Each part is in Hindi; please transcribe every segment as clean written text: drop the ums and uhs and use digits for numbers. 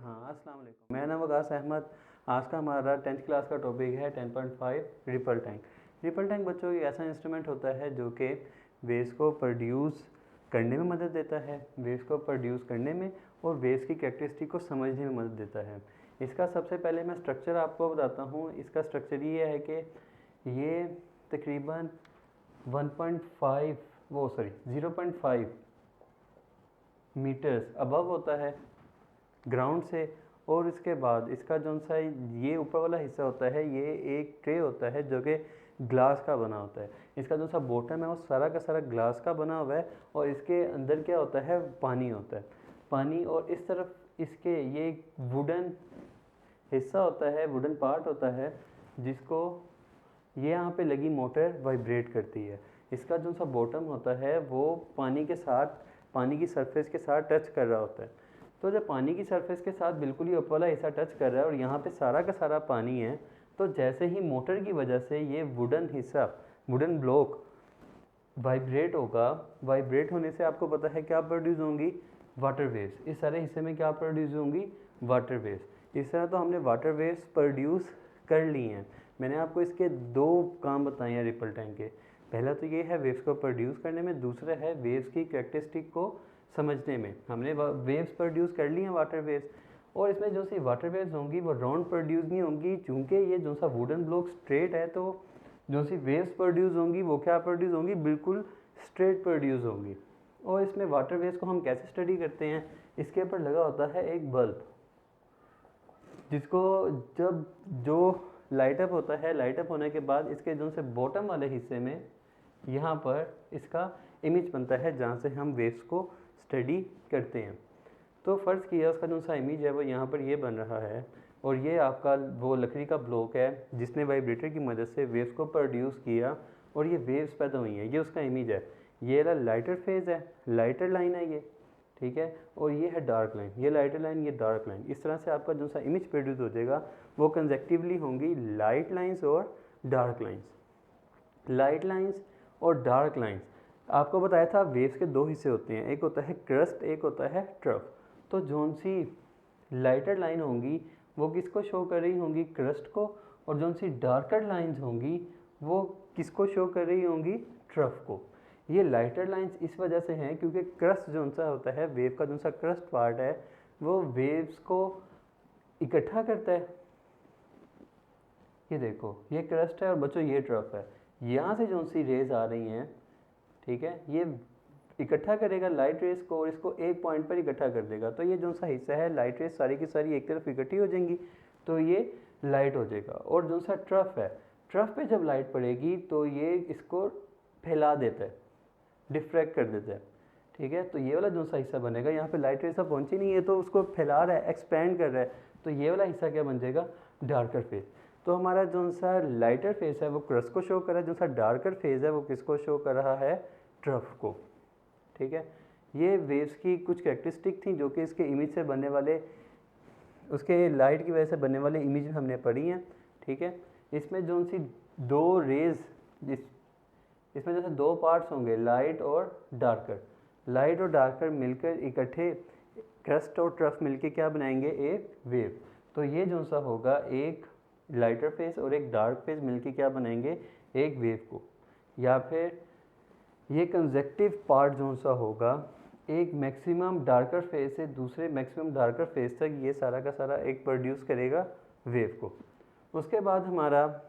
हाँ, अस्सलाम वालेकुम। मेरा नाम वकास अहमद। आज का हमारा 10th क्लास का टॉपिक है 10.5 रिपल टैंक। रिपल टैंक बच्चों एक ऐसा इंस्ट्रूमेंट होता है जो कि वेव्स को प्रोड्यूस करने में मदद देता है, वेव्स को प्रोड्यूस करने में और वेव्स की कैरेक्टरिस्टिक को समझने में मदद देता है। इसका सबसे पहले मैं स्ट्रक्चर आपको बताता हूँ। इसका स्ट्रक्चर ये है कि ये तकरीबन 0.5 मीटर्स अबव होता है ग्राउंड से, और इसके बाद इसका जो सा ये ऊपर वाला हिस्सा होता है ये एक ट्रे होता है जो कि ग्लास का बना होता है। इसका जो सा बॉटम है वो सारा का सारा ग्लास का बना हुआ है और इसके अंदर क्या होता है, पानी होता है, पानी। और इस तरफ इसके ये एक वुडन हिस्सा होता है, वुडन पार्ट होता है जिसको ये यहाँ पे लगी मोटर वाइब्रेट करती है। इसका जो सा बॉटम होता है वो पानी के साथ, पानी की सरफेस के साथ टच कर रहा होता है। तो जब पानी की सरफेस के साथ बिल्कुल ही ऊपर वाला हिस्सा टच कर रहा है और यहाँ पे सारा का सारा पानी है, तो जैसे ही मोटर की वजह से ये वुडन हिस्सा, वुडन ब्लॉक वाइब्रेट होगा, वाइब्रेट होने से आपको पता है क्या प्रोड्यूस होंगी, वाटर वेव्स। इस सारे हिस्से में क्या प्रोड्यूस होंगी, वाटर वेव्स। इस तरह तो हमने वाटर वेव्स प्रोड्यूस कर ली हैं। मैंने आपको इसके दो काम बताए हैं रिपल टैंक के। पहला तो ये है वेव्स को प्रोड्यूस करने में, दूसरा है वेव्स की कैरेक्टरिस्टिक को समझने में। हमने वेव्स प्रोड्यूस कर ली हैं, वाटर वेव्स। और इसमें जो सी वाटर वेव्स होंगी वो राउंड प्रोड्यूस नहीं होंगी, चूँकि ये जो सा वुडन ब्लॉक स्ट्रेट है, तो जो सी वेव्स प्रोड्यूस होंगी वो क्या प्रोड्यूस होंगी, बिल्कुल स्ट्रेट प्रोड्यूस होंगी। और इसमें वाटर वेव्स को हम कैसे स्टडी करते हैं, इसके ऊपर लगा होता है एक बल्ब, जिसको जब जो लाइट अप होता है, लाइट अप होने के बाद इसके जो से बॉटम वाले हिस्से में यहाँ पर इसका इमेज बनता है जहाँ से हम वेव्स को स्टडी करते हैं। तो फ़र्ज़ किया उसका जो सा इमेज है वो यहाँ पर ये बन रहा है, और ये आपका वो लकड़ी का ब्लॉक है जिसने वाइब्रेटर की मदद से वेव्स को प्रोड्यूस किया और ये वेव्स पैदा हुई हैं। ये उसका इमेज है। ये लाइटर फेज़ है, लाइटर लाइन है ये, ठीक है। और ये है डार्क लाइन, ये लाइटर लाइन, ये डार्क लाइन। इस तरह से आपका जो सा इमेज प्रोड्यूस हो जाएगा वो कंजेक्टिवली होंगी लाइट लाइंस और डार्क लाइंस। लाइट लाइंस और डार्क लाइंस, आपको बताया था वेव्स के दो हिस्से होते हैं, एक होता है क्रस्ट, एक होता है ट्रफ। तो जोन सी लाइटर लाइन होंगी वो किसको शो कर रही होंगी, क्रस्ट को, और जोन सी डार्कर लाइंस होंगी वो किसको शो कर रही होंगी, ट्रफ को। ये लाइटर लाइंस इस वजह से हैं क्योंकि क्रस्ट जो सा होता है, वेव का जो सा क्रस्ट पार्ट है वो वेव्स को इकट्ठा करता है। ये देखो, ये क्रस्ट है और बच्चों ये ट्रफ है। यहाँ से जो सी रेज आ रही हैं, ठीक है, ये इकट्ठा करेगा लाइट रेस को और इसको एक पॉइंट पर इकट्ठा कर देगा। तो ये जो सा हिस्सा है, लाइट रेस सारी की सारी एक तरफ इकट्ठी हो जाएंगी, तो ये लाइट हो जाएगा। और जो सा ट्रफ है, ट्रफ पे जब लाइट पड़ेगी तो ये इसको फैला देता है, डिफ्रैक्ट कर देता है, ठीक है। तो ये वाला जो सा हिस्सा बनेगा, यहाँ पे लाइट रेस पहुँची नहीं है तो उसको फैला रहा है, एक्सपेंड कर रहा है, तो ये वाला हिस्सा क्या बन जाएगा, डार्कर फेज। तो हमारा जो सा लाइटर फेज है वो क्रस्ट को शो कर रहा है, जो सा डार्कर फेज है वो किसको शो कर रहा है, ट्रफ को, ठीक है। ये वेव्स की कुछ कैरेक्टरिस्टिक थी जो कि इसके इमेज से बनने वाले, उसके लाइट की वजह से बनने वाले इमेज में हमने पढ़ी हैं, ठीक है। इसमें जो सी दो रेज, इसमें जैसे दो पार्ट्स होंगे, लाइट और डार्कर। लाइट और डार्कर मिलकर इकट्ठे क्रस्ट और ट्रफ मिलके क्या बनाएंगे, एक वेव। तो ये जो सा होगा, एक लाइटर फेज और एक डार्क फेज मिलके क्या बनाएंगे, एक वेव को। या फिर ये कंजेक्टिव पार्ट जो सा होगा, एक मैक्सिमम डार्कर फेज से दूसरे मैक्सिमम डार्कर फेज तक ये सारा का सारा एक प्रोड्यूस करेगा वेव को। उसके बाद हमारा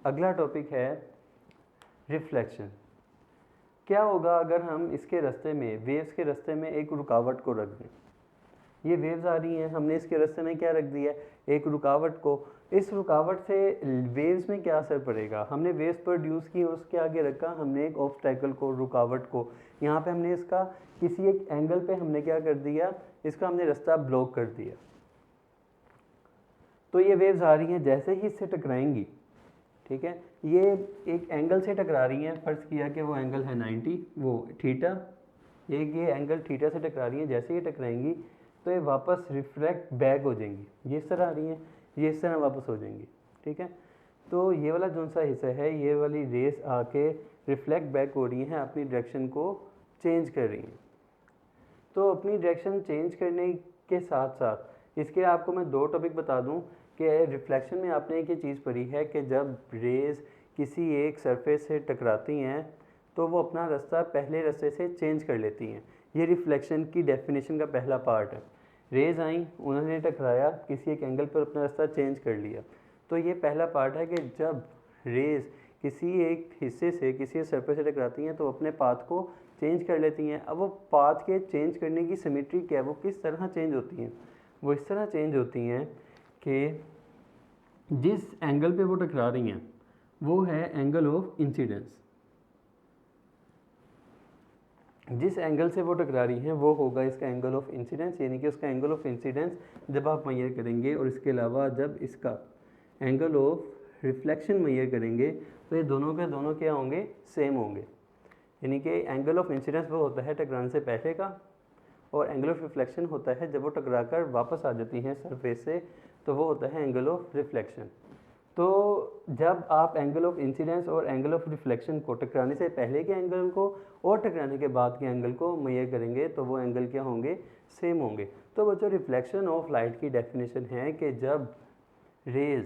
अगला टॉपिक है रिफ्लेक्शन। क्या होगा अगर हम इसके रास्ते में, वेव्स के रास्ते में एक रुकावट को रख दें। ये वेव्स आ रही हैं, हमने इसके रास्ते में क्या रख दिया, एक रुकावट को। इस रुकावट से वेव्स में क्या असर पड़ेगा, हमने वेव्स प्रोड्यूस की और उसके आगे रखा हमने एक ऑब्स्टैकल को, रुकावट को। यहाँ पे हमने इसका किसी एक एंगल पे हमने क्या कर दिया, इसका हमने रास्ता ब्लॉक कर दिया। तो ये वेव्स आ रही हैं, जैसे ही इससे टकराएंगी, ठीक है, ये एक एंगल से टकरा रही हैं। फ़र्ज़ किया कि वो एंगल है 90, वो थीटा, एक ये एंगल थीटा से टकरा रही हैं। जैसे ही टकराएंगी तो ये वापस रिफ्लेक्ट बैक हो जाएंगी, ये इस तरह आ रही हैं, ये इस तरह वापस हो जाएंगी, ठीक है। तो ये वाला जो सा हिस्सा है, ये वाली रेस आके रिफ्लेक्ट बैक हो रही हैं, अपनी डायरेक्शन को चेंज कर रही हैं। तो अपनी डायरेक्शन चेंज करने के साथ साथ इसके आपको मैं दो टॉपिक बता दूं कि रिफ्लेक्शन में आपने एक ये चीज़ पढ़ी है कि जब रेज़ किसी एक सरफेस से टकराती हैं तो वो अपना रास्ता पहले रास्ते से चेंज कर लेती हैं। ये रिफ्लेक्शन की डेफिनेशन का पहला पार्ट है। रेज़ आई, उन्होंने टकराया, किसी एक एंगल पर अपना रास्ता चेंज कर लिया। तो ये पहला पार्ट है कि जब रेज़ किसी एक हिस्से से किसी सरफेस से टकराती हैं तो अपने पाथ को चेंज कर लेती हैं। अब वो पाथ के चेंज करने की सिमेट्री क्या है, वो किस तरह चेंज होती हैं? वो इस तरह चेंज होती हैं कि जिस एंगल पे वो टकरा रही हैं वो है एंगल ऑफ इंसिडेंस। जिस एंगल से वो टकरा रही हैं वो होगा इसका एंगल ऑफ इंसिडेंस, यानी कि उसका एंगल ऑफ इंसिडेंस जब आप मेजर करेंगे और इसके अलावा जब इसका एंगल ऑफ रिफ्लेक्शन मेजर करेंगे तो ये दोनों के दोनों क्या होंगे, सेम होंगे। यानी कि एंगल ऑफ इंसिडेंस वो होता है टकराने से पहले का, और एंगल ऑफ रिफ्लेक्शन होता है जब वो टकरा कर वापस आ जाती हैं सरफेस से, तो वो होता है एंगल ऑफ रिफ्लेक्शन। तो जब आप एंगल ऑफ इंसिडेंस और एंगल ऑफ रिफ्लेक्शन को टकराने से पहले के एंगल को और टकराने के बाद के एंगल को मेजर करेंगे तो वो एंगल क्या होंगे, सेम होंगे। तो बच्चों रिफ्लेक्शन ऑफ लाइट की डेफिनेशन है कि जब रेज़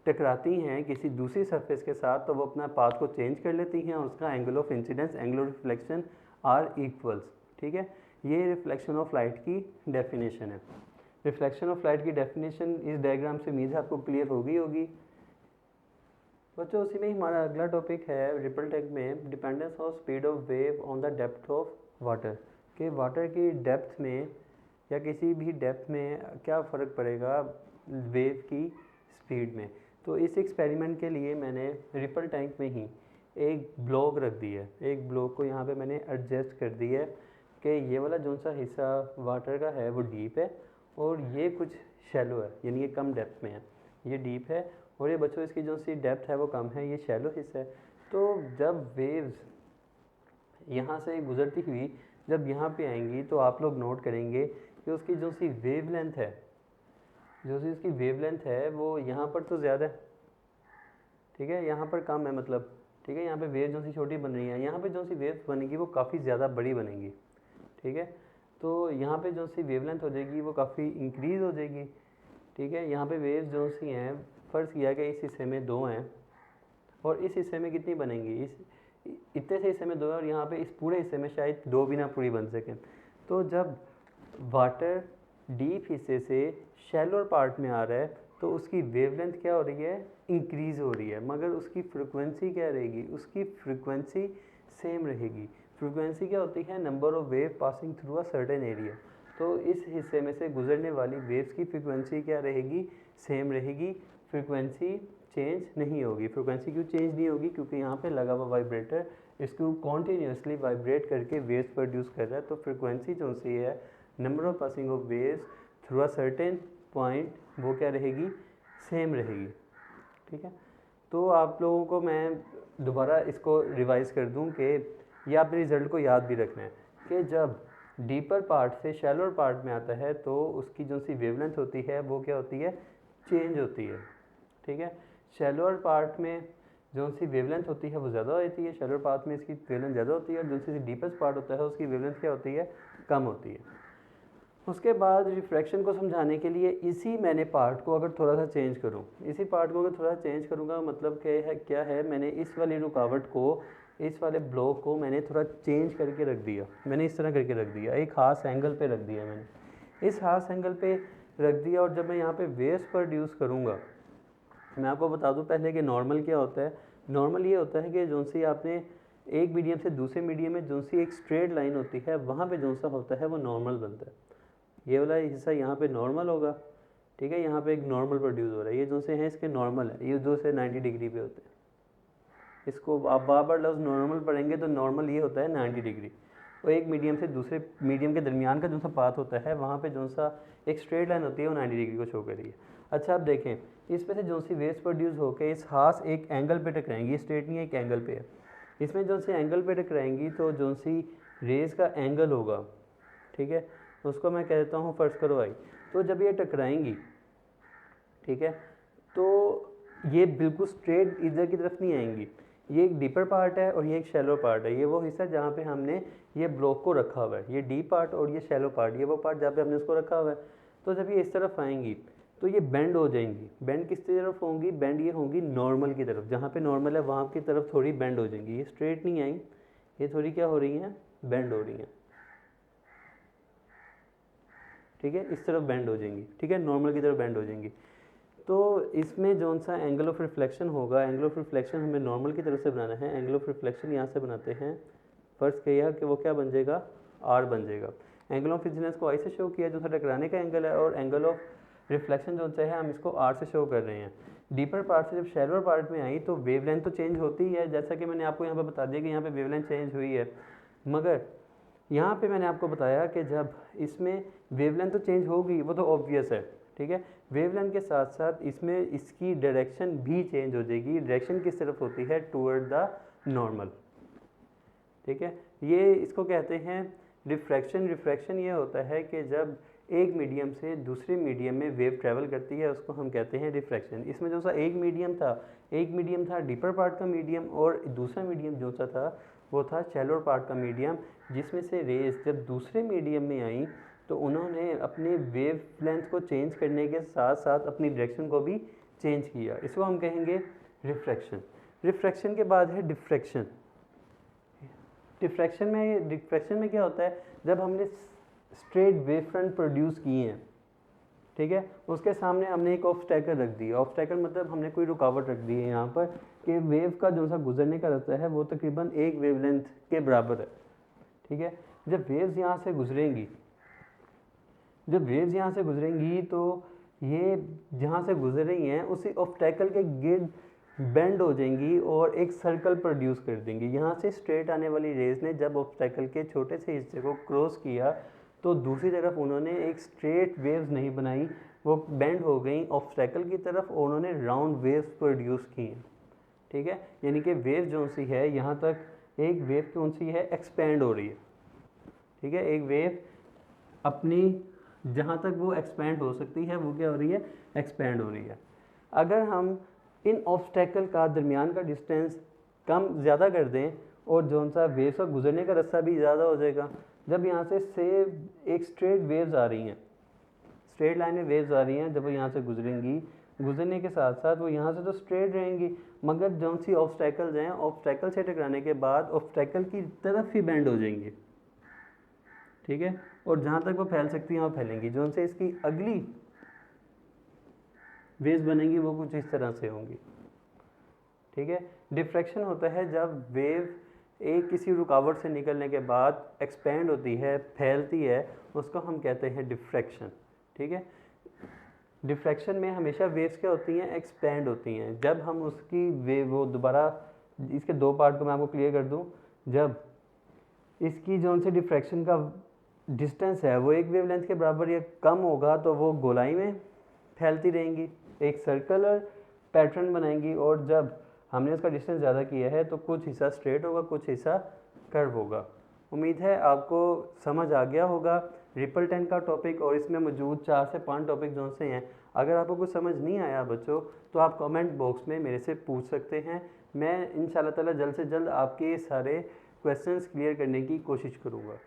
टकराती हैं किसी दूसरी सरफेस के साथ तो वो अपना पाथ को चेंज कर लेती हैं और उसका angle of incidence angle of reflection are equals. ठीक है, ये रिफ्लेक्शन ऑफ लाइट की डेफिनेशन है। रिफ्लेक्शन ऑफ लाइट की डेफिनेशन इस डायग्राम से उम्मीद है आपको क्लियर होगी। बच्चों उसी में हमारा अगला टॉपिक है रिपल टैंक में dependence of speed of wave on the depth of water, कि वाटर की डेप्थ में या किसी भी डेप्थ में क्या फ़र्क पड़ेगा वेव की स्पीड में। तो इस एक्सपेरिमेंट के लिए मैंने रिपल टैंक में ही एक ब्लॉक रख दी है। एक ब्लॉक को यहाँ पे मैंने एडजस्ट कर दी है कि ये वाला जो सा हिस्सा वाटर का है वो डीप है और ये कुछ शैलो है, यानी ये कम डेप्थ में है। ये डीप है और ये बच्चों इसकी जो सी डेप्थ है वो कम है, ये शैलो हिस्सा है। तो जब वेव्स यहाँ से गुजरती हुई जब यहाँ पे आएंगी तो आप लोग नोट करेंगे कि उसकी जो सी वेवलेंथ है, जो सी उसकी वेवलेंथ है वो यहाँ पर तो ज़्यादा है, ठीक है, यहाँ पर कम है मतलब, ठीक है। यहाँ पे वेव जो सी छोटी बन रही है, यहाँ पे जो सी वेव्स बनेगी वो काफ़ी ज़्यादा बड़ी बनेगी, ठीक है। तो यहाँ पे जो सी वेवलेंथ हो जाएगी वो काफ़ी इंक्रीज़ हो जाएगी, ठीक है। यहाँ पे वेव्स जो सी हैं, फ़र्ज़ किया कि इस हिस्से में 2 हैं और इस हिस्से में कितनी बनेंगी, इस इतने से हिस्से में 2 है और यहाँ पे इस पूरे हिस्से में शायद 2 भी ना पूरी बन सकें। तो जब वाटर डीप हिस्से से शैलोर पार्ट में आ रहा है तो उसकी वेवलेंथ क्या हो रही है, इंक्रीज़ हो रही है, मगर उसकी फ्रिक्वेंसी क्या रहेगी, उसकी फ्रिक्वेंसी सेम रहेगी। फ्रिक्वेंसी क्या होती है, number of wave passing through a certain area. तो इस हिस्से में से गुजरने वाली वेव्स की फ्रिक्वेंसी क्या रहेगी, सेम रहेगी, फ्रिक्वेंसी चेंज नहीं होगी। फ्रिक्वेंसी क्यों चेंज नहीं होगी, क्योंकि यहाँ पे लगा हुआ वाइब्रेटर इसको कॉन्टीन्यूसली वाइब्रेट करके वेव्स प्रोड्यूस कर रहा है। तो फ्रिक्वेंसी जो सी है, number of passing of waves through a certain point, वो क्या रहेगी, सेम रहेगी, ठीक है। तो आप लोगों को मैं दोबारा इसको रिवाइज कर दूं कि ये आपने रिज़ल्ट को याद भी रखना है कि जब डीपर पार्ट से शैलोर पार्ट में आता है तो उसकी जो सी वेवलेंथ होती है वो क्या होती है, चेंज होती है, ठीक है। शैलोर पार्ट में जो सी वेवलेंथ होती है वो ज़्यादा होती है, शैलोर पार्ट में इसकी वेवलेंथ ज़्यादा होती है, और जो सी डीपेस्ट पार्ट होता है उसकी वेवलेंथ क्या होती है, कम होती है। उसके बाद रिफ्रैक्शन को समझाने के लिए इसी मैंने पार्ट को अगर थोड़ा सा चेंज करूं, इसी पार्ट को अगर थोड़ा चेंज करूंगा, मतलब क्या है, मैंने इस वाली रुकावट को, इस वाले ब्लॉक को मैंने थोड़ा चेंज करके रख दिया। मैंने इस तरह करके रख दिया, एक खास एंगल पे रख दिया मैंने, इस खास एंगल पे रख दिया। और जब मैं यहाँ पे वेव्स प्रोड्यूस करूँगा, मैं आपको बता दूँ पहले कि नॉर्मल क्या होता है। नॉर्मल ये होता है कि जो सी आपने एक मीडियम से दूसरे मीडियम में जो सी एक स्ट्रेट लाइन होती है, वहाँ पर जो सा होता है वो नॉर्मल बनता है। ये वाला हिस्सा यहाँ पे नॉर्मल होगा, ठीक है, यहाँ पे एक नॉर्मल प्रोड्यूस हो रहा है, ये जो से हैं इसके नॉर्मल है, ये जो से 90 डिग्री पे होते हैं। इसको आप बार बार लफ्ज़ नॉर्मल पढ़ेंगे तो नॉर्मल ये होता है 90 डिग्री। और एक मीडियम से दूसरे मीडियम के दरमियान का जो सा पाथ होता है, वहाँ पे जो सा एक स्ट्रेट लाइन होती है वो 90 डिग्री को शो कर रही है। अच्छा, आप देखें इसमें से जो सी वेव्स प्रोड्यूस होकर इस खास एक एंगल पे टकराएंगी, स्ट्रेट नहीं है, एक एंगल पे है, इसमें जो सी एंगल पे टकराएंगी तो जो सी रेज़ का एंगल होगा, ठीक है, उसको मैं कह देता हूँ फ़र्ज़ करो आई। तो जब ये टकराएंगी, ठीक है, तो ये बिल्कुल स्ट्रेट इधर की तरफ नहीं आएंगी, ये एक डीपर पार्ट है और ये एक शैलो पार्ट है। ये वो हिस्सा जहाँ पे हमने ये ब्लॉक को रखा हुआ है, ये डीप पार्ट और ये शैलो पार्ट, ये वो पार्ट जहाँ पे हमने उसको रखा हुआ है। तो जब ये इस तरफ आएंगी तो ये बेंड हो जाएंगी। बेंड किस तरफ होंगी? बेंड ये होंगी नॉर्मल की तरफ, जहाँ पे नॉर्मल है वहाँ की तरफ थोड़ी बेंड हो जाएंगी। ये स्ट्रेट नहीं आई, ये थोड़ी क्या हो रही हैं? बेंड हो रही हैं, ठीक है, इस तरफ बेंड हो जाएंगी, ठीक है, नॉर्मल की तरफ बेंड हो जाएंगी। तो इसमें जो सा एंगल ऑफ रिफ्लेक्शन होगा, एंगल ऑफ रिफ्लेक्शन हमें नॉर्मल की तरफ से बनाना है। एंगल ऑफ रिफ्लेक्शन यहाँ से बनाते हैं, फर्स्ट किया कि वो क्या बन जाएगा? आर बन जाएगा। एंगल ऑफ इंसिडेंस को आई से शो किया जो सा टकराने का एंगल है, और एंगल ऑफ रिफ्लेक्शन जो है हम इसको आर से शो कर रहे हैं। डीपर पार्ट से जब शैलोअर पार्ट में आई तो वेवलेंथ तो चेंज होती ही है, जैसा कि मैंने आपको यहाँ पे बता दिया कि यहाँ पे वेवलेंथ चेंज हुई है। मगर यहाँ पे मैंने आपको बताया कि जब इसमें वेवलेंथ तो चेंज होगी, वो तो ऑब्वियस है, ठीक है। वेवलेंथ के साथ साथ इसमें इसकी डायरेक्शन भी चेंज हो जाएगी। डायरेक्शन किस तरफ होती है? टूवर्ड द नॉर्मल, ठीक है। ये इसको कहते हैं रिफ्रैक्शन। रिफ्रैक्शन ये होता है कि जब एक मीडियम से दूसरे मीडियम में वेव ट्रैवल करती है, उसको हम कहते हैं रिफ्रैक्शन। इसमें जो सा एक मीडियम था डीपर पार्ट का मीडियम, और दूसरा मीडियम जो सा था वो था शैलोअर पार्ट का मीडियम, जिसमें से रेज जब दूसरे मीडियम में आई तो उन्होंने अपने वेव लेंथ को चेंज करने के साथ साथ अपनी डायरेक्शन को भी चेंज किया। इसको हम कहेंगे रिफ्रैक्शन। रिफ्रैक्शन के बाद है डिफ्रैक्शन। डिफ्रैक्शन में क्या होता है? जब हमने स्ट्रेट वेव फ्रंट प्रोड्यूस किए हैं, ठीक है, उसके सामने हमने एक ऑब्स्टैकल रख दिया। ऑब्स्टैकल मतलब हमने कोई रुकावट रख दी है यहाँ पर कि वेव का जो सा गुजरने का रास्ता है वो तकरीबन एक वेवलेंथ के बराबर है, ठीक है। जब वेव्स यहाँ से गुजरेंगी तो ये जहाँ से गुजर रही हैं उसी ऑब्स्टैकल के गिर्द बेंड हो जाएंगी और एक सर्कल प्रोड्यूस कर देंगी। यहाँ से स्ट्रेट आने वाली रेज ने जब ऑब्स्टैकल के छोटे से हिस्से को क्रॉस किया तो दूसरी तरफ उन्होंने एक स्ट्रेट वेव्स नहीं बनाई, वो बेंड हो गई ऑब्स्टैकल की तरफ और उन्होंने राउंड वेव्स प्रोड्यूस की, ठीक है। यानी कि वेव जो सी है यहाँ तक एक वेव कौन सी है? एक्सपेंड हो रही है, ठीक है। एक वेव अपनी जहाँ तक वो एक्सपेंड हो सकती है वो क्या हो रही है? एक्सपेंड हो रही है। अगर हम इन ऑब्स्टैकल का दरमियान का डिस्टेंस कम ज़्यादा कर दें और जो सा वेव्स का गुजरने का रास्ता भी ज़्यादा हो जाएगा। जब यहाँ से एक स्ट्रेट वेव्स आ रही हैं, स्ट्रेट लाइन में वेव्स आ रही हैं, जब वो यहाँ से गुजरने के साथ साथ वो यहाँ से तो स्ट्रेट रहेंगी, मगर जो सी ऑब्स्टैकल्स हैं ऑब्स्टैकल से टकराने के बाद ऑब्स्टैकल की तरफ ही बेंड हो जाएंगी, ठीक है, और जहाँ तक वो फैल सकती हैं वो फैलेंगी। जो से इसकी अगली वेव्स बनेंगी वो कुछ इस तरह से होंगी, ठीक है। डिफ्रैक्शन होता है जब वेव एक किसी रुकावट से निकलने के बाद एक्सपेंड होती है, फैलती है, उसको हम कहते हैं डिफ्रैक्शन, ठीक है। डिफ्रैक्शन में हमेशा वेव्स क्या होती हैं? एक्सपेंड होती हैं। जब हम उसकी वेव वो दोबारा, इसके दो पार्ट को मैं आपको क्लियर कर दूं, जब इसकी जो से डिफ्रैक्शन का डिस्टेंस है वो एक वेवलेंथ के बराबर या कम होगा तो वो गोलाई में फैलती रहेंगी, एक सर्कुलर पैटर्न बनाएंगी, और जब हमने उसका डिस्टेंस ज़्यादा किया है तो कुछ हिस्सा स्ट्रेट होगा, कुछ हिस्सा कर्व होगा। उम्मीद है आपको समझ आ गया होगा रिपल टेन का टॉपिक, और इसमें मौजूद 4 से 5 टॉपिक जो से हैं। अगर आपको कुछ समझ नहीं आया बच्चों तो आप कमेंट बॉक्स में मेरे से पूछ सकते हैं। मैं इंशाल्लाह ताला जल्द से जल्द आपके सारे क्वेश्चंस क्लियर करने की कोशिश करूँगा।